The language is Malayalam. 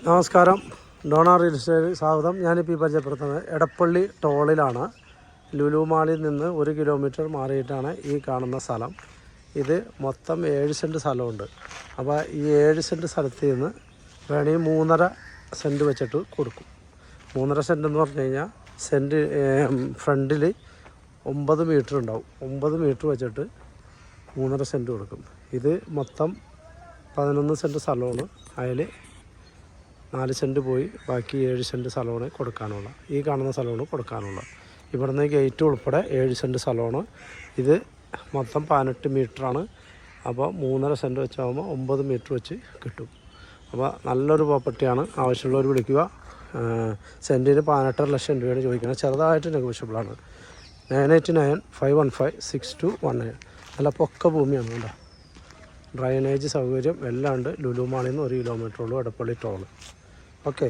നമസ്കാരം, ഡോണ റിയൽ എസ്റ്റേറ്റ് സ്വാഗതം. ഞാനിപ്പോൾ ഈ പരിചയപ്പെടുത്തുന്നത് എടപ്പള്ളി ടോളിലാണ്. ലുലു മാളിൽ നിന്ന് 1 കിലോമീറ്റർ മാറിയിട്ടാണ് ഈ കാണുന്ന സ്ഥലം. ഇത് മൊത്തം 7 സെൻറ്റ് സ്ഥലമുണ്ട്. അപ്പോൾ ഈ 7 സെൻറ്റ് സ്ഥലത്ത് നിന്ന് വേണമെങ്കിൽ 3.5 സെൻറ്റ് വെച്ചിട്ട് കൊടുക്കും. 3.5 സെൻറ്റ് എന്ന് പറഞ്ഞു കഴിഞ്ഞാൽ സെൻറ്റ് ഫ്രണ്ടിൽ 9 മീറ്റർ ഉണ്ടാവും. 9 മീറ്റർ വെച്ചിട്ട് 3.5 സെൻറ്റ് കൊടുക്കും. ഇത് മൊത്തം 11 സെൻറ്റ് സ്ഥലമാണ്. അതിൽ 4 സെൻറ്റ് പോയി ബാക്കി 7 സെൻറ്റ് സ്ഥലമാണ് കൊടുക്കാനുള്ള. ഈ കാണുന്ന സ്ഥലമാണ് കൊടുക്കാനുള്ള. ഇവിടുന്ന് ഗേറ്റ് ഉൾപ്പെടെ 7 സെൻറ്റ് സ്ഥലമാണ്. ഇത് മൊത്തം 18 മീറ്ററാണ്. അപ്പോൾ 3.5 സെൻറ്റ് വെച്ചാകുമ്പോൾ 9 മീറ്റർ വെച്ച് കിട്ടും. അപ്പോൾ നല്ലൊരു പ്രോപ്പർട്ടിയാണ്. ആവശ്യമുള്ളവർ വിളിക്കുക. സെൻറ്റിന് 18 ലക്ഷം രൂപയാണ് ചോദിക്കുന്നത്. ചെറുതായിട്ട് നെഗോഷ്യബിളാണ്. 9895156219. നല്ല പൊക്ക ഭൂമിയാണ് കേട്ടോ. ഡ്രൈനേജ് സൗകര്യം എല്ലാം ഉണ്ട്. ലുലു മാളിൽ നിന്ന് 1 കിലോമീറ്റർ ഉള്ളൂ എടപ്പള്ളി ടോള്. ഓക്കെ.